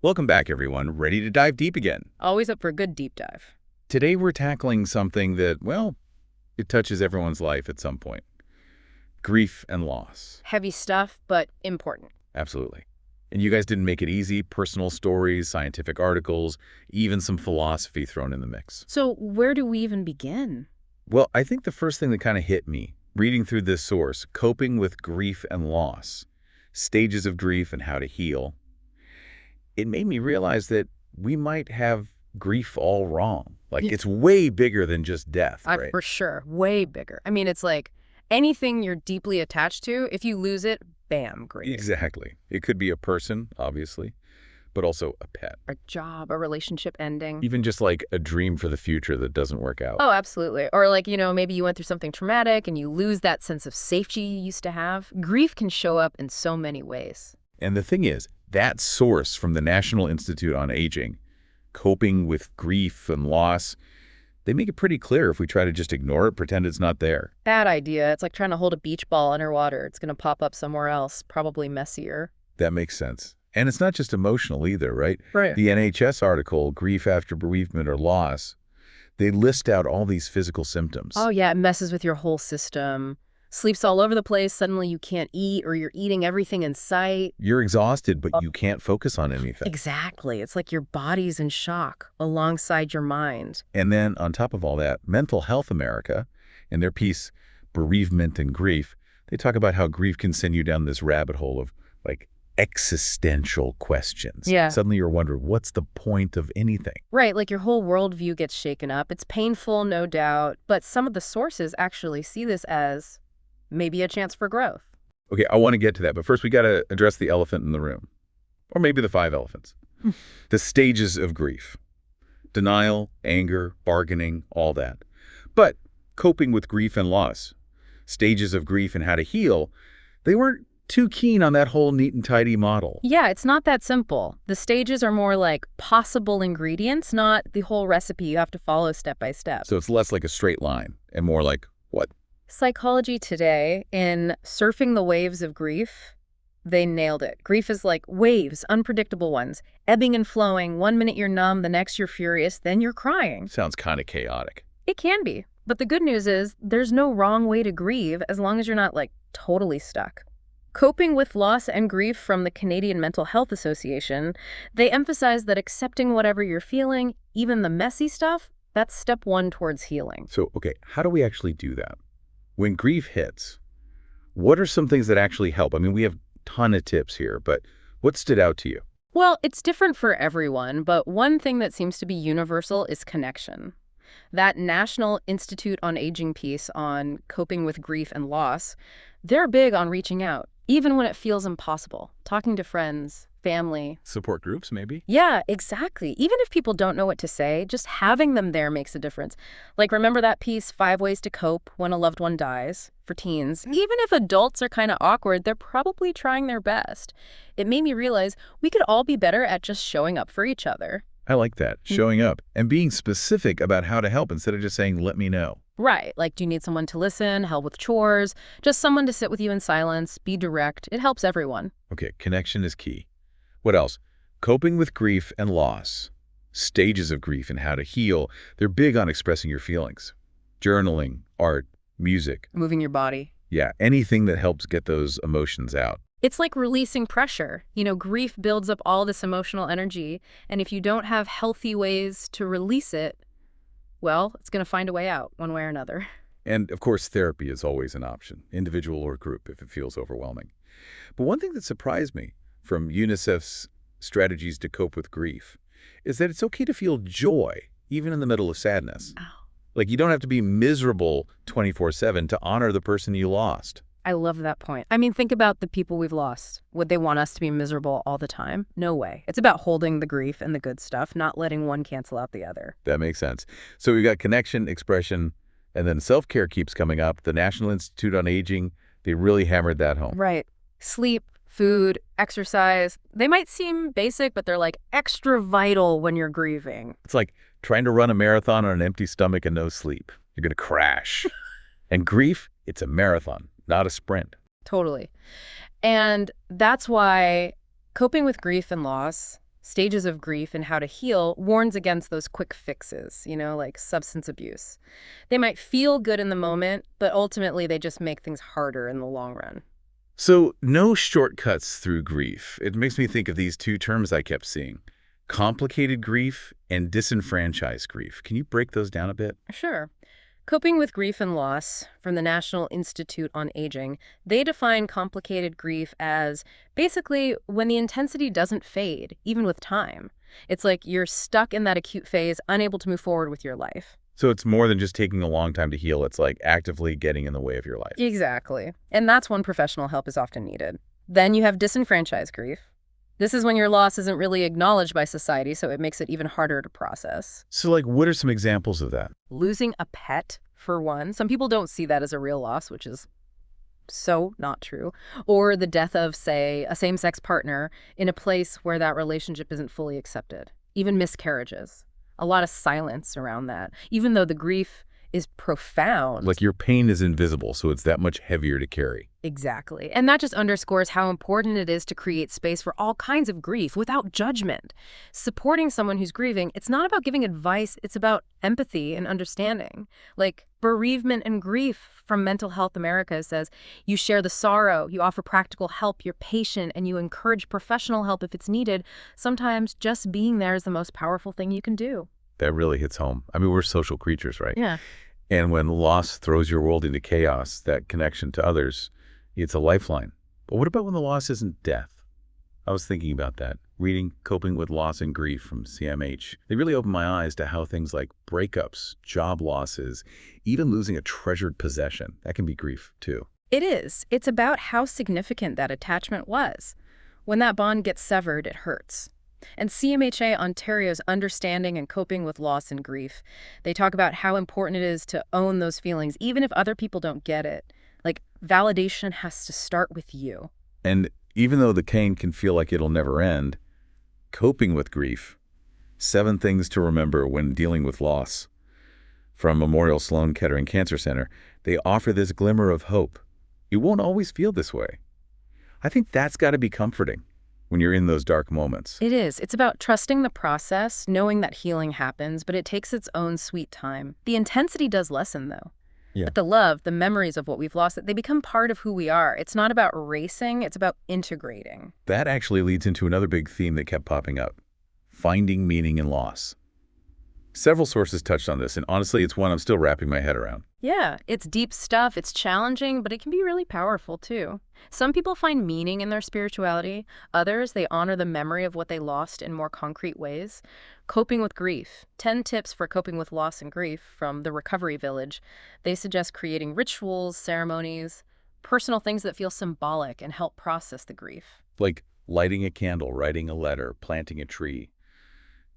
Welcome back, everyone. Ready to dive deep again. Always up for a good deep dive. Today, we're tackling something that, well, it touches everyone's life at some point. Grief and loss. Heavy stuff, but important. Absolutely. And you guys didn't make it easy. Personal stories, scientific articles, even some philosophy thrown in the mix. So where do we even begin? Well, I think the first thing that kind of hit me, reading through this source, coping with grief and loss, stages of grief and how to heal, it made me realize that we might have grief all wrong. Like, Yeah. it's way bigger than just death, right? For sure. Way bigger. I mean, it's like anything you're deeply attached to, if you lose it, bam, grief. Exactly. It could be a person, obviously, but also a pet. A job, a relationship ending. Even just like a dream for the future that doesn't work out. Oh, absolutely. Or like, maybe you went through something traumatic and you lose that sense of safety you used to have. Grief can show up in so many ways. And the thing is, that source from the National Institute on Aging, coping with grief and loss, they make it pretty clear if we try to just ignore it, pretend it's not there. Bad idea. It's like trying to hold a beach ball underwater. It's going to pop up somewhere else, probably messier. That makes sense. And it's not just emotional either, right? Right. The NHS article, Grief After Bereavement or Loss, they list out all these physical symptoms. Oh, yeah, it messes with your whole system. Sleep's all over the place. Suddenly you can't eat, or you're eating everything in sight. You're exhausted, but you can't focus on anything. Exactly. It's like your body's in shock alongside your mind. And then on top of all that, Mental Health America, in their piece, Bereavement and Grief, they talk about how grief can send you down this rabbit hole of, like, existential questions. Yeah. Suddenly you're wondering, what's the point of anything? Right, like your whole worldview gets shaken up. It's painful, no doubt, but some of the sources actually see this as maybe a chance for growth. Okay, I want to get to that, but first we got to address the elephant in the room. Or maybe the 5 elephants. The stages of grief. Denial, anger, bargaining, all that. But coping with grief and loss, stages of grief and how to heal, they weren't too keen on that whole neat and tidy model. Yeah, it's not that simple. The stages are more like possible ingredients, not the whole recipe you have to follow step by step. So it's less like a straight line and more like, what? Psychology Today, in Surfing the Waves of Grief, they nailed it. Grief is like waves, unpredictable ones, ebbing and flowing. One minute you're numb, the next you're furious, then you're crying. Sounds kind of chaotic. It can be. But the good news is there's no wrong way to grieve as long as you're not, like, totally stuck. Coping with Loss and Grief from the Canadian Mental Health Association, they emphasize that accepting whatever you're feeling, even the messy stuff, that's step 1 towards healing. So, okay, how do we actually do that? When grief hits, what are some things that actually help? I mean, we have a ton of tips here, but what stood out to you? Well, it's different for everyone, but one thing that seems to be universal is connection. That National Institute on Aging piece on coping with grief and loss, they're big on reaching out, even when it feels impossible. Talking to friends, family. Support groups, maybe? Yeah, exactly. Even if people don't know what to say, just having them there makes a difference. Like, remember that piece, 5 Ways to Cope When a Loved One Dies, for teens? Even if adults are kind of awkward, they're probably trying their best. It made me realize we could all be better at just showing up for each other. I like that, showing up and being specific about how to help instead of just saying, let me know. Right. Like, do you need someone to listen, help with chores, just someone to sit with you in silence, be direct. It helps everyone. Okay, connection is key. What else? Coping with grief and loss, stages of grief and how to heal. They're big on expressing your feelings. Journaling, art, music. Moving your body. Yeah, anything that helps get those emotions out. It's like releasing pressure. Grief builds up all this emotional energy, and if you don't have healthy ways to release it, well, it's going to find a way out, one way or another. And, of course, therapy is always an option, individual or group, if it feels overwhelming. But one thing that surprised me from UNICEF's Strategies to Cope with Grief is that it's okay to feel joy, even in the middle of sadness. Oh. Like, you don't have to be miserable 24/7 to honor the person you lost. I love that point. I mean, think about the people we've lost. Would they want us to be miserable all the time? No way. It's about holding the grief and the good stuff, not letting one cancel out the other. That makes sense. So we've got connection, expression, and then self-care keeps coming up. The National Institute on Aging, they really hammered that home. Right. Sleep, food, exercise. They might seem basic, but they're like extra vital when you're grieving. It's like trying to run a marathon on an empty stomach and no sleep. You're going to crash. And grief, it's a marathon, not a sprint. Totally. And that's why coping with grief and loss, Stages of Grief and How to Heal warns against those quick fixes, like substance abuse. They might feel good in the moment, but ultimately they just make things harder in the long run. So, no shortcuts through grief. It makes me think of these two terms I kept seeing: complicated grief and disenfranchised grief. Can you break those down a bit? Sure. Coping with Grief and Loss from the National Institute on Aging, they define complicated grief as basically when the intensity doesn't fade, even with time. It's like you're stuck in that acute phase, unable to move forward with your life. So it's more than just taking a long time to heal. It's like actively getting in the way of your life. Exactly. And that's when professional help is often needed. Then you have disenfranchised grief. This is when your loss isn't really acknowledged by society, so it makes it even harder to process. So, like, what are some examples of that? Losing a pet, for one. Some people don't see that as a real loss, which is so not true. Or the death of, say, a same-sex partner in a place where that relationship isn't fully accepted. Even miscarriages. A lot of silence around that, even though the grief is profound. Like, your pain is invisible, so it's that much heavier to carry. Exactly. And that just underscores how important it is to create space for all kinds of grief without judgment. Supporting someone who's grieving, it's not about giving advice, it's about empathy and understanding. Like Bereavement and Grief from Mental Health America says, you share the sorrow, you offer practical help, you're patient, and you encourage professional help if it's needed. Sometimes just being there is the most powerful thing you can do. That really hits home. I mean, we're social creatures, right? Yeah. And when loss throws your world into chaos, that connection to others, it's a lifeline. But what about when the loss isn't death? I was thinking about that. Reading Coping with Loss and Grief from CMH. They really opened my eyes to how things like breakups, job losses, even losing a treasured possession, that can be grief too. It is. It's about how significant that attachment was. When that bond gets severed, it hurts. And CMHA Ontario's Understanding and Coping with Loss and Grief, they talk about how important it is to own those feelings, even if other people don't get it. Like, validation has to start with you. And even though the pain can feel like it'll never end, Coping with Grief, 7 Things to Remember When Dealing with Loss, from Memorial Sloan Kettering Cancer Center, they offer this glimmer of hope. You won't always feel this way. I think that's got to be comforting when you're in those dark moments. It is. It's about trusting the process, knowing that healing happens, but it takes its own sweet time. The intensity does lessen, though. Yeah. But the love, the memories of what we've lost, they become part of who we are. It's not about racing, it's about integrating. That actually leads into another big theme that kept popping up: finding meaning in loss. Several sources touched on this, and honestly, it's one I'm still wrapping my head around. Yeah, it's deep stuff, it's challenging, but it can be really powerful too. Some people find meaning in their spirituality. Others, they honor the memory of what they lost in more concrete ways. Coping with Grief. 10 tips for coping with loss and grief from the Recovery Village. They suggest creating rituals, ceremonies, personal things that feel symbolic and help process the grief. Like lighting a candle, writing a letter, planting a tree.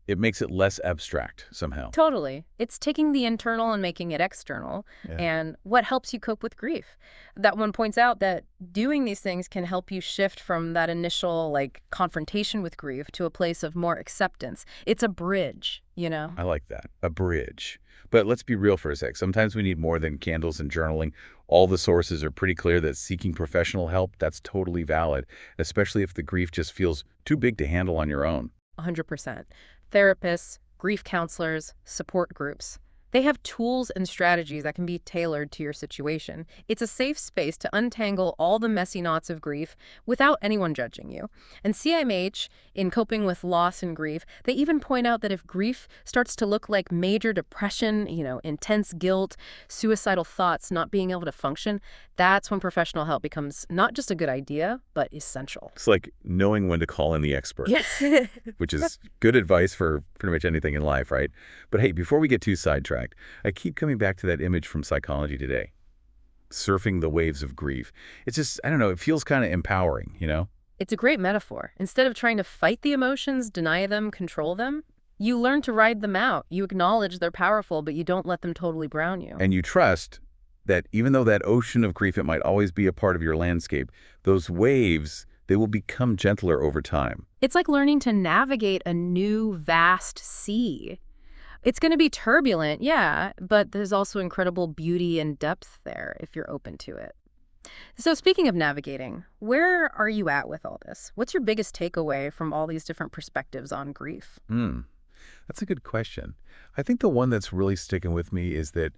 It makes it less abstract somehow. Totally. It's taking the internal and making it external. Yeah. And what helps you cope with grief? That one points out that doing these things can help you shift from that initial, confrontation with grief to a place of more acceptance. It's a bridge, I like that. A bridge. But let's be real for a sec. Sometimes we need more than candles and journaling. All the sources are pretty clear that seeking professional help, that's totally valid, especially if the grief just feels too big to handle on your own. 100%. Therapists, grief counselors, support groups. They have tools and strategies that can be tailored to your situation. It's a safe space to untangle all the messy knots of grief without anyone judging you. And CMH, in Coping with Loss and Grief, they even point out that if grief starts to look like major depression, intense guilt, suicidal thoughts, not being able to function, that's when professional help becomes not just a good idea, but essential. It's like knowing when to call in the expert. Yes. Which is good advice for pretty much anything in life, right? But hey, before we get too sidetracked, I keep coming back to that image from Psychology Today. Surfing the waves of grief. It's just, I don't know, it feels kind of empowering, It's a great metaphor. Instead of trying to fight the emotions, deny them, control them, you learn to ride them out. You acknowledge they're powerful, but you don't let them totally drown you. And you trust that even though that ocean of grief, it might always be a part of your landscape, those waves, they will become gentler over time. It's like learning to navigate a new, vast sea. It's going to be turbulent, yeah, but there's also incredible beauty and depth there if you're open to it. So speaking of navigating, where are you at with all this? What's your biggest takeaway from all these different perspectives on grief? Hmm. That's a good question. I think the one that's really sticking with me is that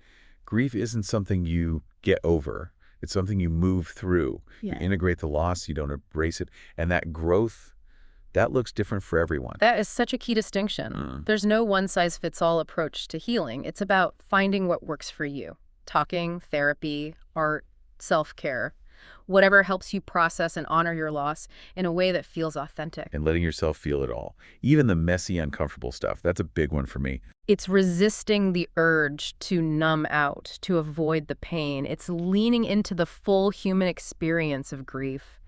grief isn't something you get over. It's something you move through. You Yeah. integrate the loss, you don't embrace it. And that growth, that looks different for everyone. That is such a key distinction. Mm. There's no one-size-fits-all approach to healing. It's about finding what works for you. Talking, therapy, art, self-care, whatever helps you process and honor your loss in a way that feels authentic. And letting yourself feel it all. Even the messy, uncomfortable stuff. That's a big one for me. It's resisting the urge to numb out, to avoid the pain. It's leaning into the full human experience of grief.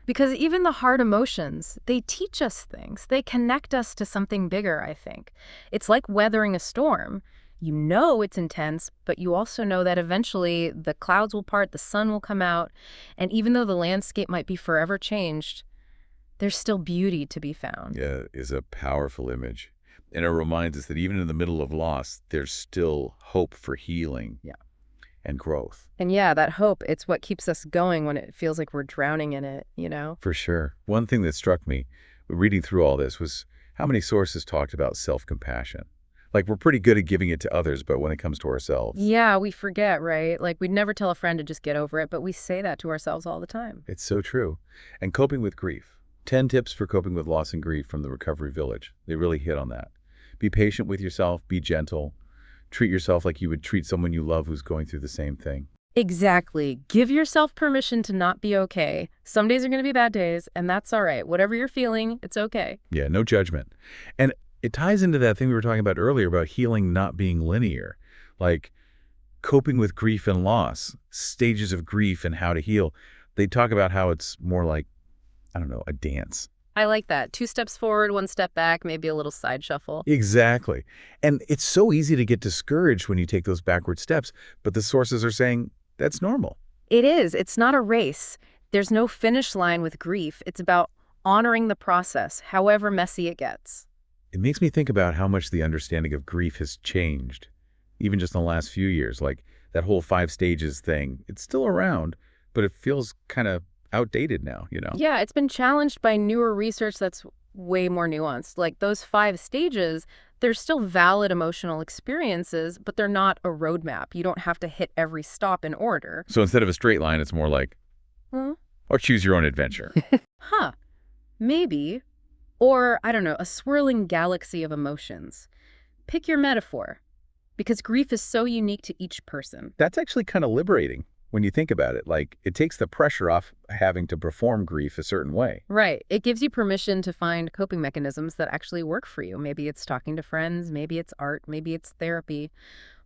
Because even the hard emotions, they teach us things. They connect us to something bigger, I think. It's like weathering a storm. You know it's intense, but you also know that eventually the clouds will part, the sun will come out, and even though the landscape might be forever changed, there's still beauty to be found. Yeah, is a powerful image. And it reminds us that even in the middle of loss, there's still hope for healing Yeah. and growth. And yeah, that hope, it's what keeps us going when it feels like we're drowning in it, you know? For sure. One thing that struck me reading through all this was how many sources talked about self-compassion. Like, we're pretty good at giving it to others, but when it comes to ourselves, Yeah, we forget, right? Like, we'd never tell a friend to just get over it, but we say that to ourselves all the time. it's so true. And coping with grief. 10 tips for coping with loss and grief from the Recovery Village. They really hit on that. Be patient with yourself. Be gentle. Treat yourself like you would treat someone you love who's going through the same thing. Exactly. Give yourself permission to not be okay. Some days are going to be bad days, and that's all right. Whatever you're feeling, it's okay. Yeah, no judgment. And it ties into that thing we were talking about earlier about healing not being linear. Like coping with grief and loss, stages of grief and how to heal. They talk about how it's more like, I don't know, a dance. I like that. 2 steps forward, 1 step back, maybe a little side shuffle. Exactly. And it's so easy to get discouraged when you take those backward steps, but the sources are saying that's normal. It is. It's not a race. There's no finish line with grief. It's about honoring the process, however messy it gets. It makes me think about how much the understanding of grief has changed, even just in the last few years. Like that whole 5 stages thing, it's still around, but it feels kind of outdated now, you know? Yeah, it's been challenged by newer research that's way more nuanced. Like those 5 stages, they're still valid emotional experiences, but they're not a roadmap. You don't have to hit every stop in order. So instead of a straight line, it's more like, Huh? or choose your own adventure. Huh. Maybe. Or, I don't know, a swirling galaxy of emotions. Pick your metaphor. Because grief is so unique to each person. That's actually kind of liberating when you think about it. Like, it takes the pressure off having to perform grief a certain way. Right. It gives you permission to find coping mechanisms that actually work for you. Maybe it's talking to friends, maybe it's art, maybe it's therapy,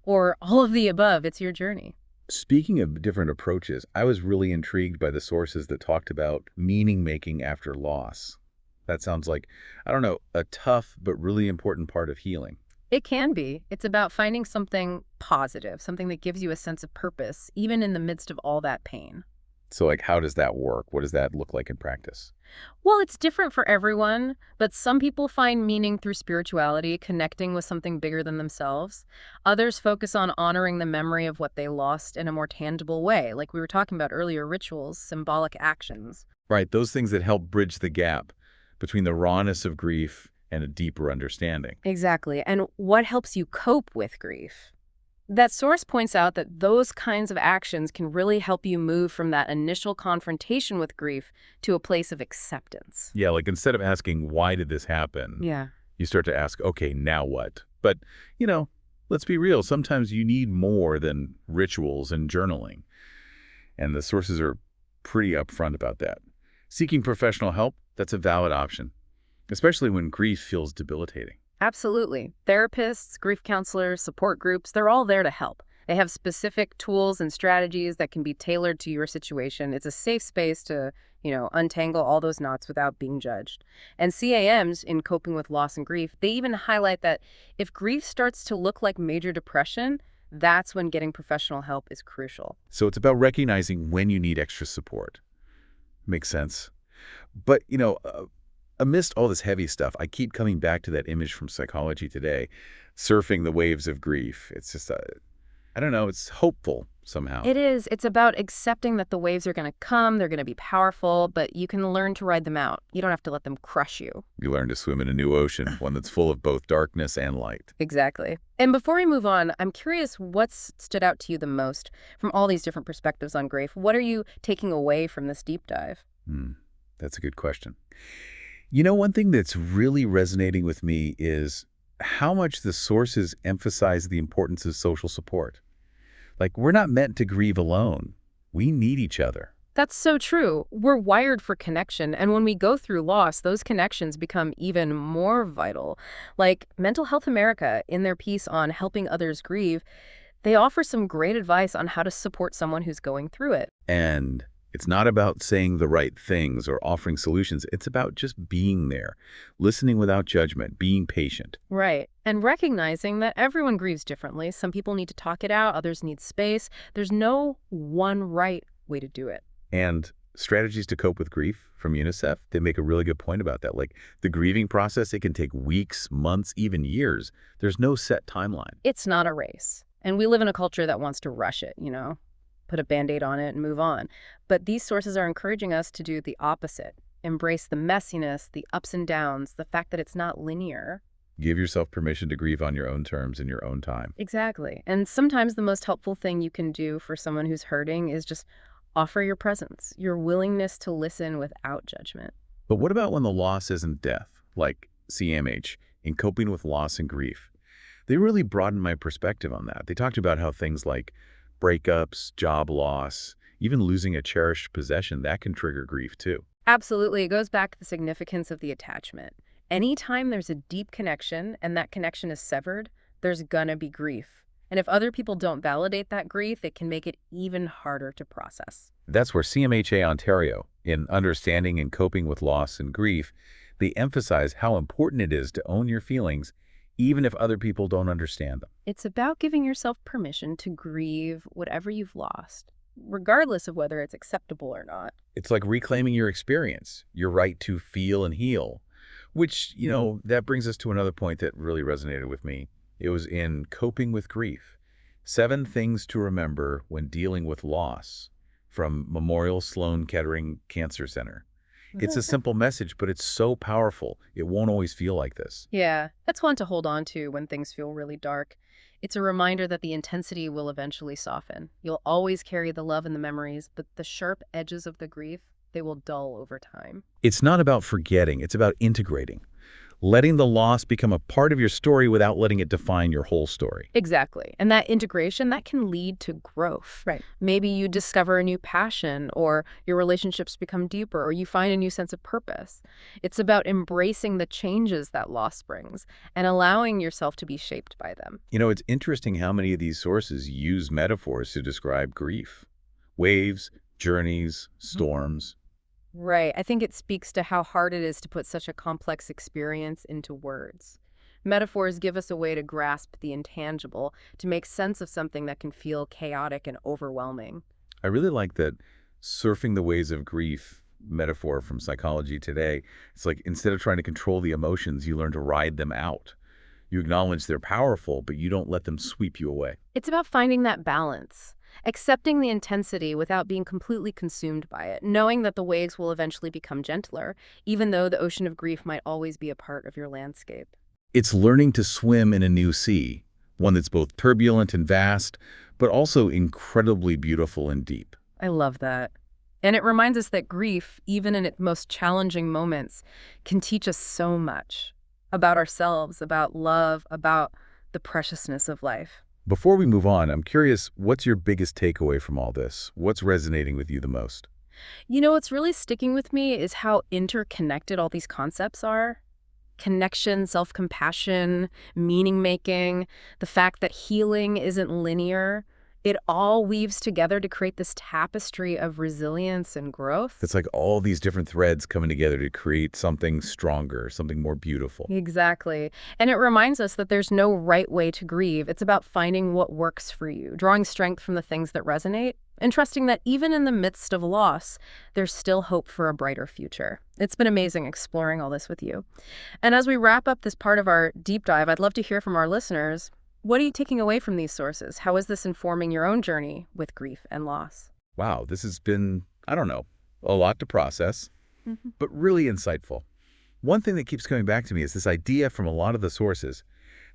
or all of the above. It's your journey. Speaking of different approaches, I was really intrigued by the sources that talked about meaning making after loss. That sounds like, I don't know, a tough but really important part of healing. It can be. It's about finding something positive, something that gives you a sense of purpose, even in the midst of all that pain. So, like, how does that work? What does that look like in practice? Well, it's different for everyone, but some people find meaning through spirituality, connecting with something bigger than themselves. Others focus on honoring the memory of what they lost in a more tangible way, like we were talking about earlier, rituals, symbolic actions. Right, those things that help bridge the gap between the rawness of grief and a deeper understanding. Exactly. And what helps you cope with grief? That source points out that those kinds of actions can really help you move from that initial confrontation with grief to a place of acceptance. Yeah, like instead of asking, why did this happen? Yeah. You start to ask, okay, now what? But, let's be real. Sometimes you need more than rituals and journaling. And the sources are pretty upfront about that. Seeking professional help, that's a valid option, especially when grief feels debilitating. Absolutely. Therapists, grief counselors, support groups, they're all there to help. They have specific tools and strategies that can be tailored to your situation. It's a safe space to, untangle all those knots without being judged. And CAMs, in coping with loss and grief, they even highlight that if grief starts to look like major depression, that's when getting professional help is crucial. So it's about recognizing when you need extra support. Makes sense. But, amidst all this heavy stuff, I keep coming back to that image from Psychology Today, surfing the waves of grief. It's just, I don't know, it's hopeful somehow. It is. It's about accepting that the waves are going to come, they're going to be powerful, but you can learn to ride them out. You don't have to let them crush you. You learn to swim in a new ocean, one that's full of both darkness and light. Exactly. And before we move on, I'm curious what's stood out to you the most from all these different perspectives on grief. What are you taking away from this deep dive? That's a good question. One thing that's really resonating with me is how much the sources emphasize the importance of social support. Like, we're not meant to grieve alone. We need each other. That's so true. We're wired for connection, and when we go through loss, those connections become even more vital. Like Mental Health America, in their piece on helping others grieve, they offer some great advice on how to support someone who's going through it. And it's not about saying the right things or offering solutions. It's about just being there, listening without judgment, being patient. Right. And recognizing that everyone grieves differently. Some people need to talk it out, others need space. There's no one right way to do it. And strategies to cope with grief from UNICEF, they make a really good point about that. Like the grieving process, it can take weeks, months, even years. There's no set timeline. It's not a race. And we live in a culture that wants to rush it, put a Band-Aid on it and move on. But these sources are encouraging us to do the opposite. Embrace the messiness, the ups and downs, the fact that it's not linear. Give yourself permission to grieve on your own terms in your own time. Exactly. And sometimes the most helpful thing you can do for someone who's hurting is just offer your presence, your willingness to listen without judgment. But what about when the loss isn't death, like CMH, in coping with loss and grief? They really broadened my perspective on that. They talked about how things like breakups, job loss, even losing a cherished possession, that can trigger grief too. Absolutely. It goes back to the significance of the attachment. Anytime there's a deep connection and that connection is severed, there's gonna be grief. And if other people don't validate that grief, it can make it even harder to process. That's where CMHA Ontario, in understanding and coping with loss and grief, they emphasize how important it is to own your feelings, even if other people don't understand them. It's about giving yourself permission to grieve whatever you've lost, regardless of whether it's acceptable or not. It's like reclaiming your experience, your right to feel and heal, which, that brings us to another point that really resonated with me. It was in Coping with Grief, 7 Things to Remember When Dealing with Loss, from Memorial Sloan Kettering Cancer Center. It's a simple message, but it's so powerful. It won't always feel like this. Yeah, that's one to hold on to when things feel really dark. It's a reminder that the intensity will eventually soften. You'll always carry the love and the memories, but the sharp edges of the grief, they will dull over time. It's not about forgetting. It's about integrating. Letting the loss become a part of your story without letting it define your whole story. Exactly. And that integration, that can lead to growth. Right. Maybe you discover a new passion, or your relationships become deeper, or you find a new sense of purpose. It's about embracing the changes that loss brings and allowing yourself to be shaped by them. It's interesting how many of these sources use metaphors to describe grief. Waves, journeys, storms. Right. I think it speaks to how hard it is to put such a complex experience into words. Metaphors give us a way to grasp the intangible, to make sense of something that can feel chaotic and overwhelming. I really like that surfing the waves of grief metaphor from Psychology Today. It's like instead of trying to control the emotions, you learn to ride them out. You acknowledge they're powerful, but you don't let them sweep you away. It's about finding that balance. Accepting the intensity without being completely consumed by it, knowing that the waves will eventually become gentler, even though the ocean of grief might always be a part of your landscape. It's learning to swim in a new sea, one that's both turbulent and vast, but also incredibly beautiful and deep. I love that. And it reminds us that grief, even in its most challenging moments, can teach us so much about ourselves, about love, about the preciousness of life. Before we move on, I'm curious, what's your biggest takeaway from all this? What's resonating with you the most? What's really sticking with me is how interconnected all these concepts are. Connection, self-compassion, meaning-making, the fact that healing isn't linear. It all weaves together to create this tapestry of resilience and growth. It's like all these different threads coming together to create something stronger, something more beautiful. Exactly. And it reminds us that there's no right way to grieve. It's about finding what works for you, drawing strength from the things that resonate, and trusting that even in the midst of loss, there's still hope for a brighter future. It's been amazing exploring all this with you. And as we wrap up this part of our deep dive, I'd love to hear from our listeners. What are you taking away from these sources? How is this informing your own journey with grief and loss? Wow, this has been, I don't know, a lot to process, Mhm. but really insightful. One thing that keeps coming back to me is this idea from a lot of the sources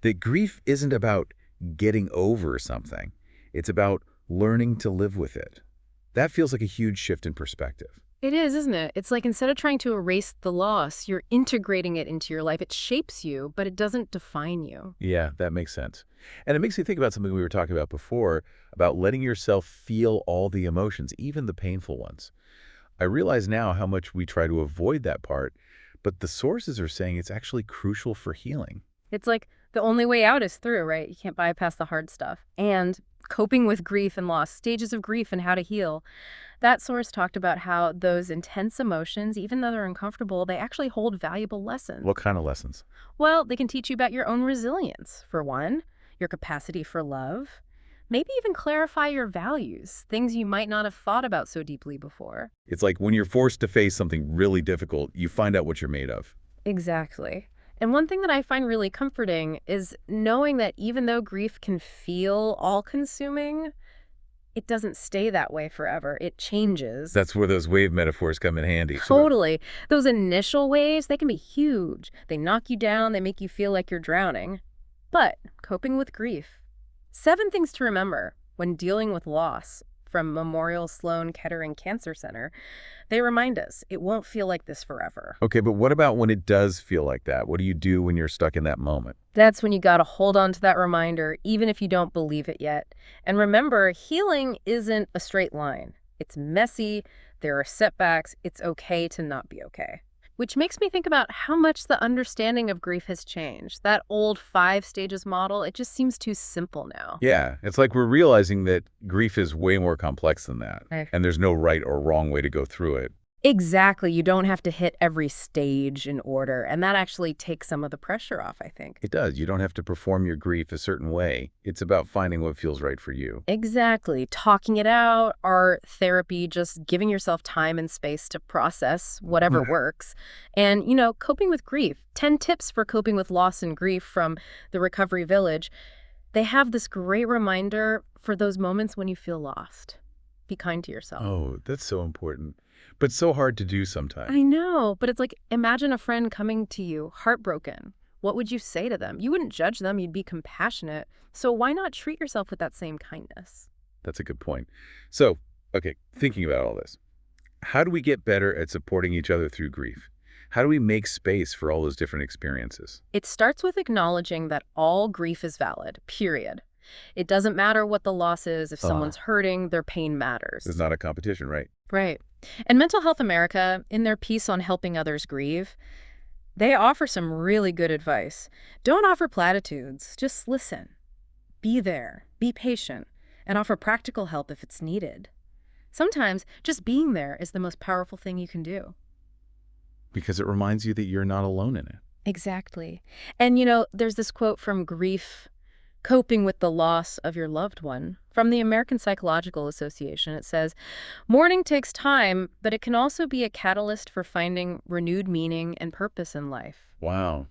that grief isn't about getting over something. It's about learning to live with it. That feels like a huge shift in perspective. It is, isn't it? It's like instead of trying to erase the loss, you're integrating it into your life. It shapes you, but it doesn't define you. Yeah, that makes sense. And it makes me think about something we were talking about before, about letting yourself feel all the emotions, even the painful ones. I realize now how much we try to avoid that part, but the sources are saying it's actually crucial for healing. It's like the only way out is through, right? You can't bypass the hard stuff. And coping with grief and loss, stages of grief and how to heal. That source talked about how those intense emotions, even though they're uncomfortable, they actually hold valuable lessons. What kind of lessons? Well, they can teach you about your own resilience, for one, your capacity for love, maybe even clarify your values, things you might not have thought about so deeply before. It's like when you're forced to face something really difficult, you find out what you're made of. Exactly. And one thing that I find really comforting is knowing that even though grief can feel all-consuming, it doesn't stay that way forever. It changes. That's where those wave metaphors come in handy. Totally. Those initial waves, they can be huge. They knock you down, they make you feel like you're drowning. But coping with grief. 7 things to remember when dealing with loss from Memorial Sloan Kettering Cancer Center. They remind us it won't feel like this forever. Okay, but what about when it does feel like that? What do you do when you're stuck in that moment? That's when you gotta hold on to that reminder, even if you don't believe it yet. And remember, healing isn't a straight line. It's messy, there are setbacks, it's okay to not be okay. Which makes me think about how much the understanding of grief has changed. That old 5 stages model, it just seems too simple now. Yeah, it's like we're realizing that grief is way more complex than that, I- and there's no right or wrong way to go through it. Exactly, you don't have to hit every stage in order, and that actually takes some of the pressure off, I think. It does. You don't have to perform your grief a certain way. It's about finding what feels right for you. Exactly. Talking it out, art, therapy, just giving yourself time and space to process whatever works. And, coping with grief. 10 tips for coping with loss and grief from the Recovery Village. They have this great reminder for those moments when you feel lost. Be kind to yourself. Oh, that's so important, but so hard to do sometimes. I know, but it's like, imagine a friend coming to you, heartbroken. What would you say to them? You wouldn't judge them, you'd be compassionate. So why not treat yourself with that same kindness? That's a good point. So, okay, thinking about all this, how do we get better at supporting each other through grief? How do we make space for all those different experiences? It starts with acknowledging that all grief is valid, period. It doesn't matter what the loss is. If someone's hurting, their pain matters. There's not a competition, right? Right. And Mental Health America, in their piece on helping others grieve, they offer some really good advice. Don't offer platitudes, just listen. Be there, be patient, and offer practical help if it's needed. Sometimes just being there is the most powerful thing you can do. Because it reminds you that you're not alone in it. Exactly. And there's this quote from Grief, Coping with the Loss of Your Loved One, from the American Psychological Association. It says, mourning takes time, but it can also be a catalyst for finding renewed meaning and purpose in life. Wow.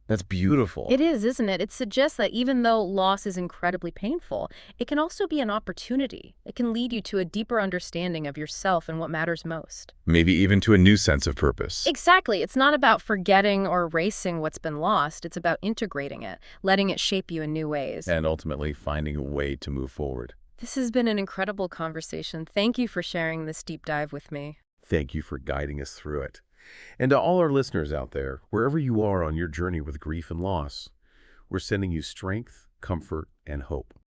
That's beautiful. It is, isn't it? It suggests that even though loss is incredibly painful, it can also be an opportunity. It can lead you to a deeper understanding of yourself and what matters most. Maybe even to a new sense of purpose. Exactly. It's not about forgetting or erasing what's been lost. It's about integrating it, letting it shape you in new ways. And ultimately finding a way to move forward. This has been an incredible conversation. Thank you for sharing this deep dive with me. Thank you for guiding us through it. And to all our listeners out there, wherever you are on your journey with grief and loss, we're sending you strength, comfort, and hope.